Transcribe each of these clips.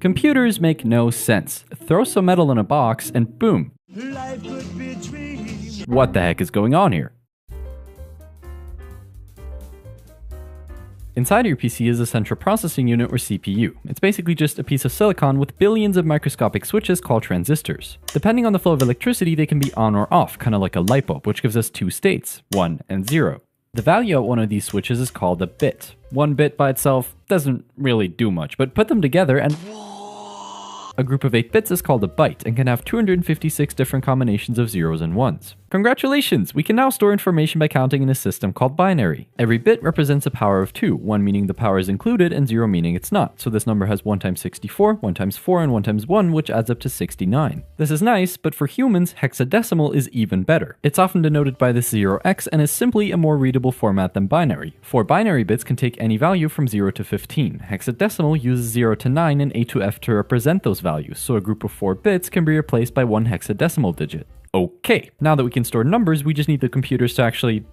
Computers make no sense. Throw some metal in a box and boom. What the heck is going on here? Inside your PC is a central processing unit or CPU. It's basically just a piece of silicon with billions of microscopic switches called transistors. Depending on the flow of electricity, they can be on or off, kind of like a light bulb, which gives us two states, 1 and 0. The value at one of these switches is called a bit. One bit by itself doesn't really do much, but put them together and a group of 8 bits is called a byte and can have 256 different combinations of zeros and ones. Congratulations! We can now store information by counting in a system called binary. Every bit represents a power of 2, 1 meaning the power is included and 0 meaning it's not. So this number has 1 times 64, 1 times 4, and 1 times 1, which adds up to 69. This is nice, but for humans, hexadecimal is even better. It's often denoted by this 0x and is simply a more readable format than binary. 4 binary bits can take any value from 0 to 15. Hexadecimal uses 0 to 9 and A to F to represent those values, so a group of 4 bits can be replaced by one hexadecimal digit. Okay, now that we can store numbers, we just need the computers to actually,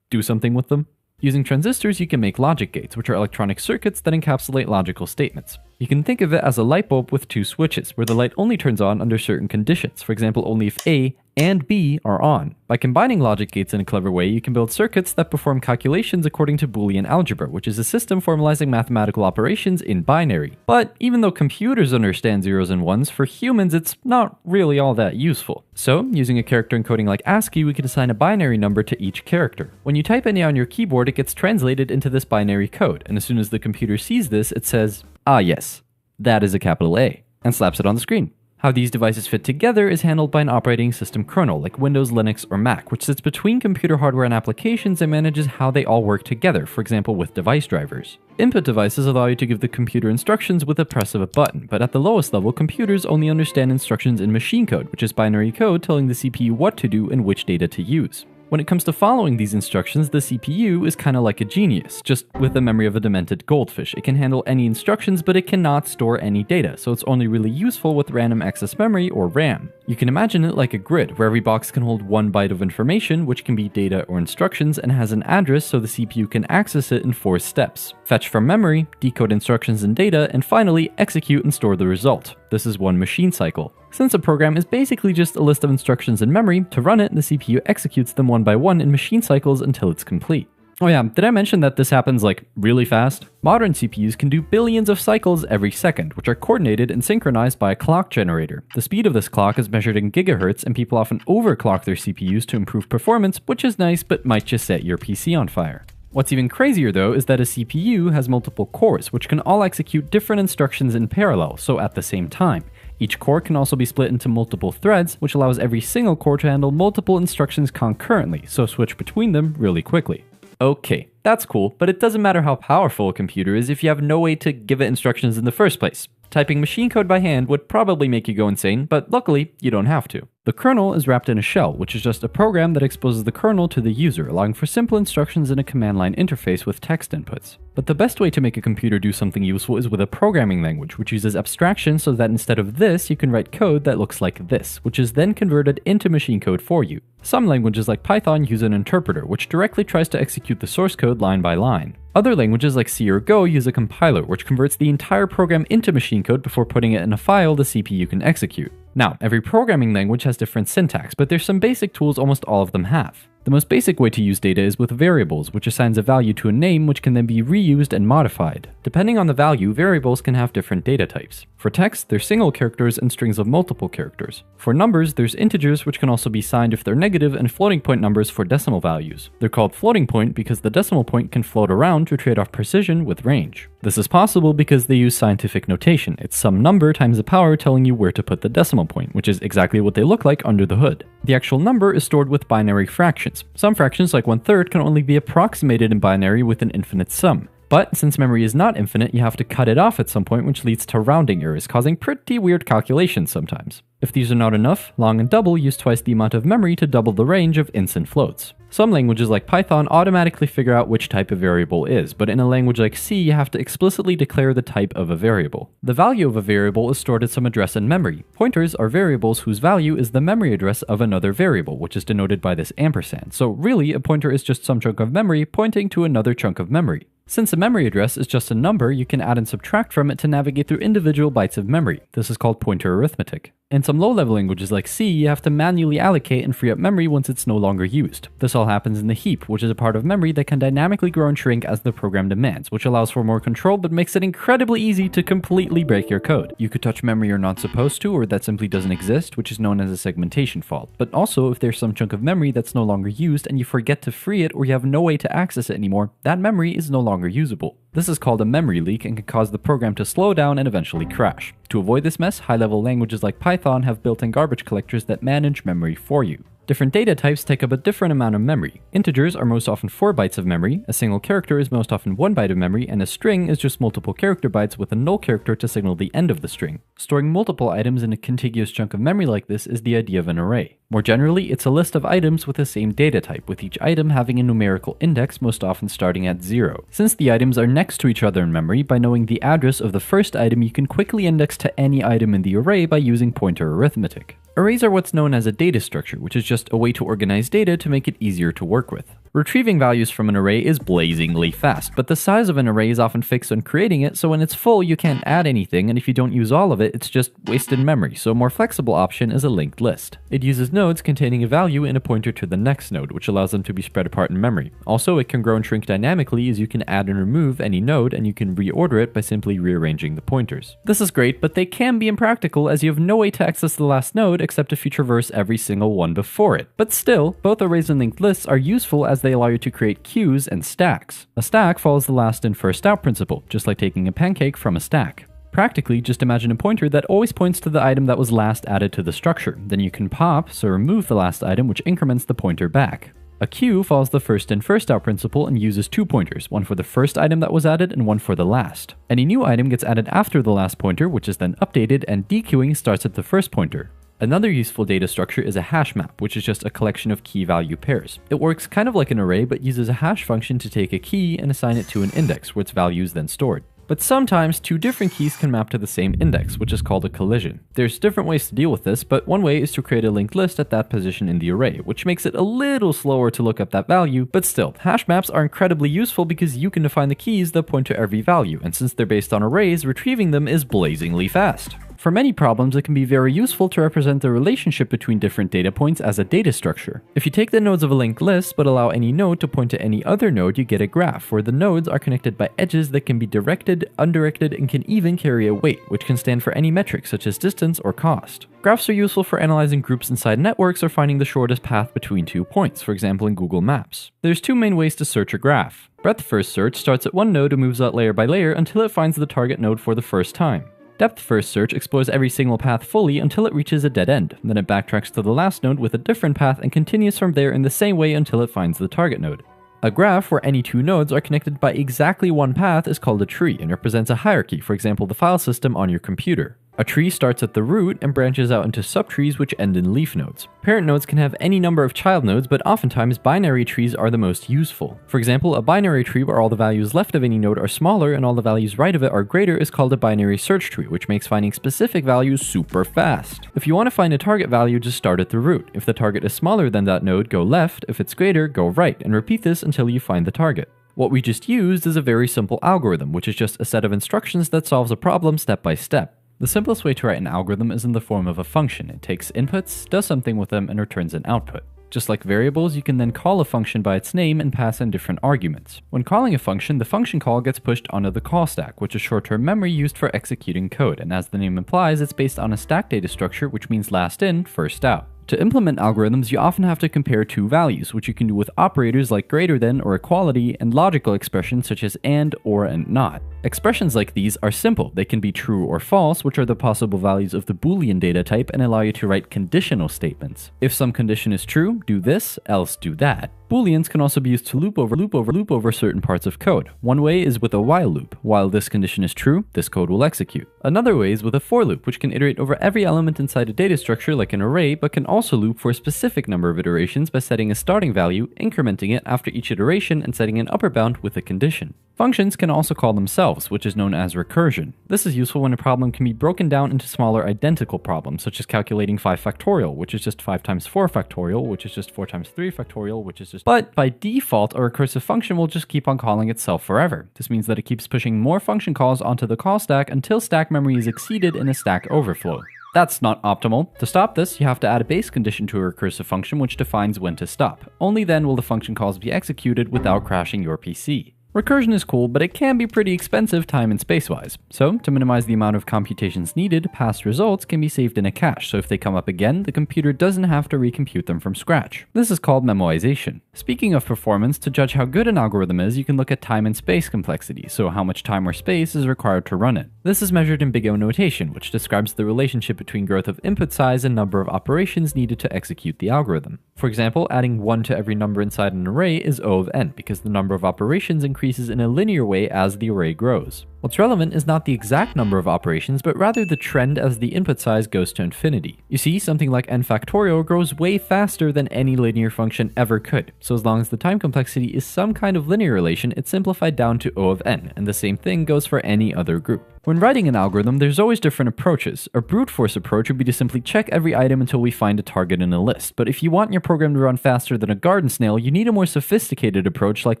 do something with them. Using transistors, you can make logic gates, which are electronic circuits that encapsulate logical statements. You can think of it as a light bulb with 2 switches, where the light only turns on under certain conditions, for example, only if A and B are on. By combining logic gates in a clever way, you can build circuits that perform calculations according to Boolean algebra, which is a system formalizing mathematical operations in binary. But even though computers understand zeros and ones, for humans it's not really all that useful. So, using a character encoding like ASCII, we can assign a binary number to each character. When you type any on your keyboard, it gets translated into this binary code, and as soon as the computer sees this, it says, "Ah yes, that is a capital A," and slaps it on the screen. How these devices fit together is handled by an operating system kernel like Windows, Linux, or Mac, which sits between computer hardware and applications and manages how they all work together, for example with device drivers. Input devices allow you to give the computer instructions with a press of a button, but at the lowest level, computers only understand instructions in machine code, which is binary code telling the CPU what to do and which data to use. When it comes to following these instructions, the CPU is kind of like a genius, just with the memory of a demented goldfish. It can handle any instructions, but it cannot store any data, so it's only really useful with random access memory or RAM. You can imagine it like a grid, where every box can hold 1 byte of information, which can be data or instructions, and has an address so the CPU can access it in 4 steps. Fetch from memory, decode instructions and data, and finally execute and store the result. This is one machine cycle. Since a program is basically just a list of instructions in memory, to run it, the CPU executes them one by one in machine cycles until it's complete. Oh yeah, did I mention that this happens really fast? Modern CPUs can do billions of cycles every second, which are coordinated and synchronized by a clock generator. The speed of this clock is measured in gigahertz, and people often overclock their CPUs to improve performance, which is nice but might just set your PC on fire. What's even crazier though is that a CPU has multiple cores, which can all execute different instructions in parallel, so at the same time. Each core can also be split into multiple threads, which allows every single core to handle multiple instructions concurrently, so switch between them really quickly. Okay, that's cool, but it doesn't matter how powerful a computer is if you have no way to give it instructions in the first place. Typing machine code by hand would probably make you go insane, but luckily, you don't have to. The kernel is wrapped in a shell, which is just a program that exposes the kernel to the user, allowing for simple instructions in a command line interface with text inputs. But the best way to make a computer do something useful is with a programming language, which uses abstraction so that instead of this, you can write code that looks like this, which is then converted into machine code for you. Some languages like Python use an interpreter, which directly tries to execute the source code line by line. Other languages like C or Go use a compiler, which converts the entire program into machine code before putting it in a file the CPU can execute. Now, every programming language has different syntax, but there's some basic tools almost all of them have. The most basic way to use data is with variables, which assigns a value to a name which can then be reused and modified. Depending on the value, variables can have different data types. For text, there's single characters and strings of multiple characters. For numbers, there's integers which can also be signed if they're negative, and floating point numbers for decimal values. They're called floating point because the decimal point can float around to trade off precision with range. This is possible because they use scientific notation. It's some number times the power telling you where to put the decimal point, which is exactly what they look like under the hood. The actual number is stored with binary fractions. Some fractions, like 1/3, can only be approximated in binary with an infinite sum. But since memory is not infinite, you have to cut it off at some point, which leads to rounding errors, causing pretty weird calculations sometimes. If these are not enough, long and double use twice the amount of memory to double the range of ints and floats. Some languages like Python automatically figure out which type a variable is, but in a language like C, you have to explicitly declare the type of a variable. The value of a variable is stored at some address in memory. Pointers are variables whose value is the memory address of another variable, which is denoted by this ampersand. So really, a pointer is just some chunk of memory pointing to another chunk of memory. Since a memory address is just a number, you can add and subtract from it to navigate through individual bytes of memory. This is called pointer arithmetic. In some low-level languages like C, you have to manually allocate and free up memory once it's no longer used. This all happens in the heap, which is a part of memory that can dynamically grow and shrink as the program demands, which allows for more control but makes it incredibly easy to completely break your code. You could touch memory you're not supposed to, or that simply doesn't exist, which is known as a segmentation fault. But also, if there's some chunk of memory that's no longer used and you forget to free it or you have no way to access it anymore, that memory is no longer usable. This is called a memory leak and can cause the program to slow down and eventually crash. To avoid this mess, high-level languages like Python have built-in garbage collectors that manage memory for you. Different data types take up a different amount of memory. Integers are most often 4 bytes of memory, a single character is most often 1 byte of memory, and a string is just multiple character bytes with a null character to signal the end of the string. Storing multiple items in a contiguous chunk of memory like this is the idea of an array. More generally, it's a list of items with the same data type, with each item having a numerical index, most often starting at 0. Since the items are next to each other in memory, by knowing the address of the first item, you can quickly index to any item in the array by using pointer arithmetic. Arrays are what's known as a data structure, which is just a way to organize data to make it easier to work with. Retrieving values from an array is blazingly fast, but the size of an array is often fixed when creating it, so when it's full you can't add anything, and if you don't use all of it, it's just wasted memory, so a more flexible option is a linked list. It uses nodes containing a value and a pointer to the next node, which allows them to be spread apart in memory. Also, it can grow and shrink dynamically as you can add and remove any node, and you can reorder it by simply rearranging the pointers. This is great, but they can be impractical as you have no way to access the last node except if you traverse every single one before it. But still, both arrays and linked lists are useful as they allow you to create queues and stacks. A stack follows the last in first out principle, just like taking a pancake from a stack. Practically, just imagine a pointer that always points to the item that was last added to the structure. Then you can pop, so remove the last item, which increments the pointer back. A queue follows the first in first out principle and uses 2 pointers, one for the first item that was added and one for the last. Any new item gets added after the last pointer, which is then updated, and dequeuing starts at the first pointer. Another useful data structure is a hash map, which is just a collection of key value pairs. It works kind of like an array, but uses a hash function to take a key and assign it to an index, where its value is then stored. But sometimes 2 different keys can map to the same index, which is called a collision. There's different ways to deal with this, but one way is to create a linked list at that position in the array, which makes it a little slower to look up that value, but still, hash maps are incredibly useful because you can define the keys that point to every value, and since they're based on arrays, retrieving them is blazingly fast. For many problems, it can be very useful to represent the relationship between different data points as a data structure. If you take the nodes of a linked list but allow any node to point to any other node, you get a graph where the nodes are connected by edges that can be directed, undirected, and can even carry a weight, which can stand for any metric such as distance or cost. Graphs are useful for analyzing groups inside networks or finding the shortest path between 2 points, for example in Google Maps. There's 2 main ways to search a graph. Breadth first search starts at one node and moves out layer by layer until it finds the target node for the first time. Depth first search explores every single path fully until it reaches a dead end. Then it backtracks to the last node with a different path and continues from there in the same way until it finds the target node. A graph where any 2 nodes are connected by exactly one path is called a tree and represents a hierarchy, for example the file system on your computer. A tree starts at the root and branches out into subtrees which end in leaf nodes. Parent nodes can have any number of child nodes, but oftentimes binary trees are the most useful. For example, a binary tree where all the values left of any node are smaller and all the values right of it are greater is called a binary search tree, which makes finding specific values super fast. If you want to find a target value, just start at the root. If the target is smaller than that node, go left. If it's greater, go right, and repeat this until you find the target. What we just used is a very simple algorithm, which is just a set of instructions that solves a problem step by step. The simplest way to write an algorithm is in the form of a function. It takes inputs, does something with them, and returns an output. Just like variables, you can then call a function by its name and pass in different arguments. When calling a function, the function call gets pushed onto the call stack, which is short-term memory used for executing code, and as the name implies, it's based on a stack data structure, which means last in, first out. To implement algorithms, you often have to compare 2 values, which you can do with operators like greater than or equality, and logical expressions such as and, or, and not. Expressions like these are simple. They can be true or false, which are the possible values of the Boolean data type, and allow you to write conditional statements. If some condition is true, do this, else do that. Booleans can also be used to loop over certain parts of code. One way is with a while loop. While this condition is true, this code will execute. Another way is with a for loop, which can iterate over every element inside a data structure like an array, but can also loop for a specific number of iterations by setting a starting value, incrementing it after each iteration, and setting an upper bound with a condition. Functions can also call themselves, which is known as recursion. This is useful when a problem can be broken down into smaller identical problems, such as calculating 5 factorial, which is just 5 times 4 factorial, which is just 4 times 3 factorial, which is just... But by default, a recursive function will just keep on calling itself forever. This means that it keeps pushing more function calls onto the call stack until stack memory is exceeded in a stack overflow. That's not optimal. To stop this, you have to add a base condition to a recursive function which defines when to stop. Only then will the function calls be executed without crashing your PC. Recursion is cool, but it can be pretty expensive time and space-wise. So, to minimize the amount of computations needed, past results can be saved in a cache, so if they come up again, the computer doesn't have to recompute them from scratch. This is called memoization. Speaking of performance, to judge how good an algorithm is, you can look at time and space complexity, so how much time or space is required to run it. This is measured in big O notation, which describes the relationship between growth of input size and number of operations needed to execute the algorithm. For example, adding 1 to every number inside an array is O of n, because the number of operations increases in a linear way as the array grows. What's relevant is not the exact number of operations, but rather the trend as the input size goes to infinity. You see, something like n factorial grows way faster than any linear function ever could, so as long as the time complexity is some kind of linear relation, it's simplified down to O of n, and the same thing goes for any other group. When writing an algorithm, there's always different approaches. A brute force approach would be to simply check every item until we find a target in a list, but if you want your program to run faster than a garden snail, you need a more sophisticated approach like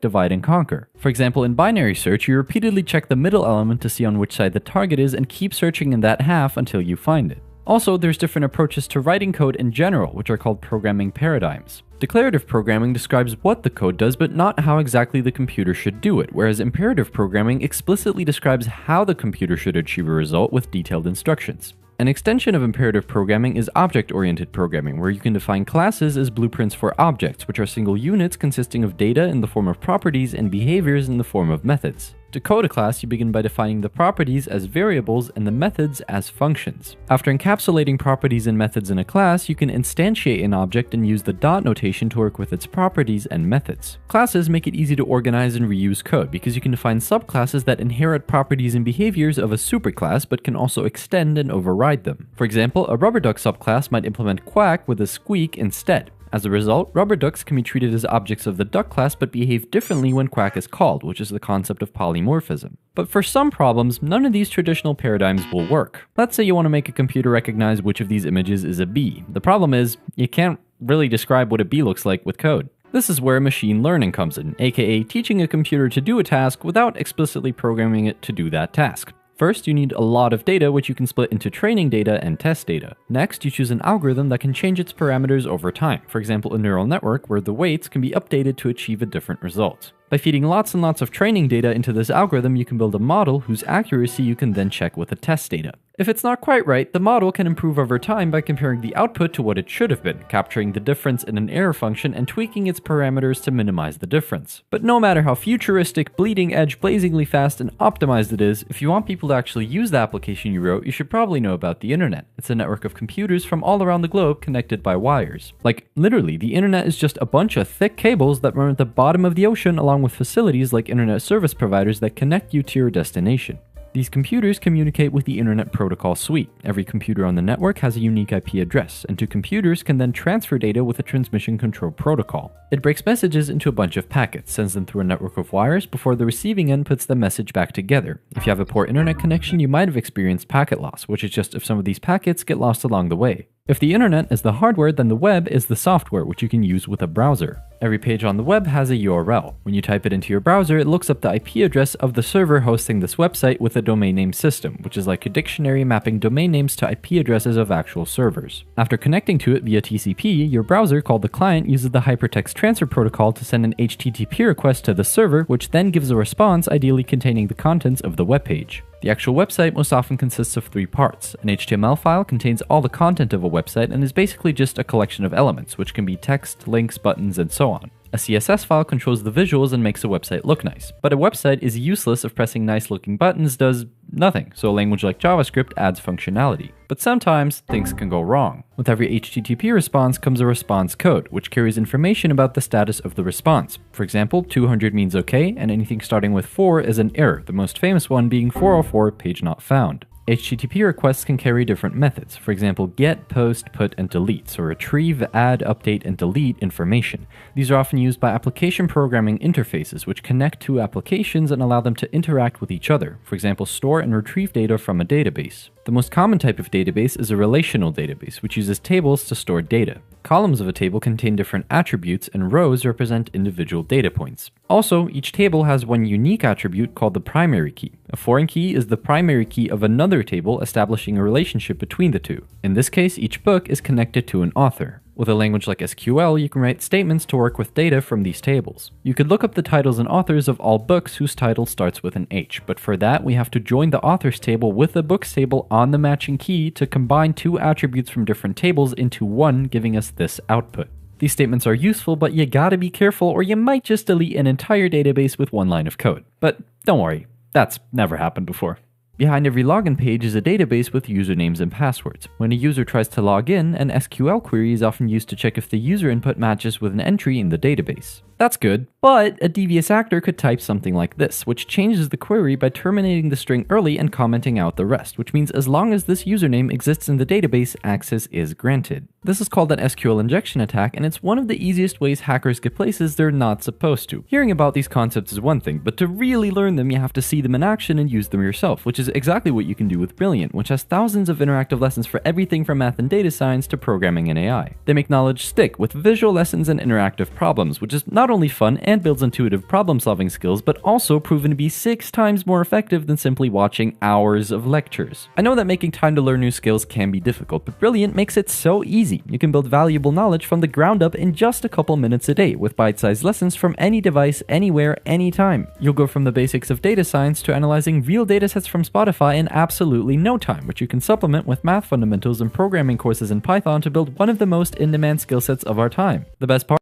divide and conquer. For example, in binary search, you repeatedly check the middle element to see on which side the target is and keep searching in that half until you find it. Also, there's different approaches to writing code in general, which are called programming paradigms. Declarative programming describes what the code does, but not how exactly the computer should do it, whereas imperative programming explicitly describes how the computer should achieve a result with detailed instructions. An extension of imperative programming is object-oriented programming, where you can define classes as blueprints for objects, which are single units consisting of data in the form of properties and behaviors in the form of methods. To code a class, you begin by defining the properties as variables and the methods as functions. After encapsulating properties and methods in a class, you can instantiate an object and use the dot notation to work with its properties and methods. Classes make it easy to organize and reuse code because you can define subclasses that inherit properties and behaviors of a superclass but can also extend and override them. For example, a rubber duck subclass might implement quack with a squeak instead. As a result, rubber ducks can be treated as objects of the duck class but behave differently when quack is called, which is the concept of polymorphism. But for some problems, none of these traditional paradigms will work. Let's say you want to make a computer recognize which of these images is a bee. The problem is, you can't really describe what a bee looks like with code. This is where machine learning comes in, aka teaching a computer to do a task without explicitly programming it to do that task. First, you need a lot of data, which you can split into training data and test data. Next, you choose an algorithm that can change its parameters over time. For example, a neural network where the weights can be updated to achieve a different result. By feeding lots and lots of training data into this algorithm, you can build a model whose accuracy you can then check with the test data. If it's not quite right, the model can improve over time by comparing the output to what it should have been, capturing the difference in an error function and tweaking its parameters to minimize the difference. But no matter how futuristic, bleeding edge, blazingly fast, and optimized it is, if you want people to actually use the application you wrote, you should probably know about the internet. It's a network of computers from all around the globe connected by wires. Like, literally, the internet is just a bunch of thick cables that run at the bottom of the ocean along with facilities like internet service providers that connect you to your destination. These computers communicate with the Internet Protocol Suite. Every computer on the network has a unique IP address, and two computers can then transfer data with a transmission control protocol. It breaks messages into a bunch of packets, sends them through a network of wires before the receiving end puts the message back together. If you have a poor internet connection, you might have experienced packet loss, which is just if some of these packets get lost along the way. If the internet is the hardware, then the web is the software, which you can use with a browser. Every page on the web has a URL. When you type it into your browser, it looks up the IP address of the server hosting this website with a domain name system, which is like a dictionary mapping domain names to IP addresses of actual servers. After connecting to it via TCP, your browser, called the client, uses the hypertext transfer protocol to send an HTTP request to the server, which then gives a response ideally containing the contents of the web page. The actual website most often consists of 3 parts. An HTML file contains all the content of a website and is basically just a collection of elements, which can be text, links, buttons, and so on. A CSS file controls the visuals and makes a website look nice. But a website is useless if pressing nice looking buttons does nothing, so a language like JavaScript adds functionality. But sometimes things can go wrong. With every HTTP response comes a response code, which carries information about the status of the response. For example, 200 means OK, and anything starting with 4 is an error, the most famous one being 404 page not found. HTTP requests can carry different methods, for example get, post, put, and delete, so retrieve, add, update, and delete information. These are often used by application programming interfaces, which connect to applications and allow them to interact with each other, for example store and retrieve data from a database. The most common type of database is a relational database, which uses tables to store data. Columns of a table contain different attributes, and rows represent individual data points. Also, each table has one unique attribute called the primary key. A foreign key is the primary key of another table, establishing a relationship between the two. In this case, each book is connected to an author. With a language like SQL, you can write statements to work with data from these tables. You could look up the titles and authors of all books whose title starts with an H, but for that we have to join the authors table with the books table on the matching key to combine two attributes from different tables into one, giving us this output. These statements are useful, but you gotta be careful or you might just delete an entire database with one line of code. But don't worry, that's never happened before. Behind every login page is a database with usernames and passwords. When a user tries to log in, an SQL query is often used to check if the user input matches with an entry in the database. That's good, but a devious actor could type something like this, which changes the query by terminating the string early and commenting out the rest, which means as long as this username exists in the database, access is granted. This is called an SQL injection attack, and it's one of the easiest ways hackers get places they're not supposed to. Hearing about these concepts is one thing, but to really learn them, you have to see them in action and use them yourself, which is exactly what you can do with Brilliant, which has thousands of interactive lessons for everything from math and data science to programming and AI. They make knowledge stick with visual lessons and interactive problems, which is not only fun and builds intuitive problem-solving skills, but also proven to be 6 times more effective than simply watching hours of lectures. I know that making time to learn new skills can be difficult, but Brilliant makes it so easy. You can build valuable knowledge from the ground up in just a couple minutes a day, with bite-sized lessons from any device, anywhere, anytime. You'll go from the basics of data science to analyzing real datasets from Spotify in absolutely no time, which you can supplement with math fundamentals and programming courses in Python to build one of the most in-demand skill sets of our time. The best part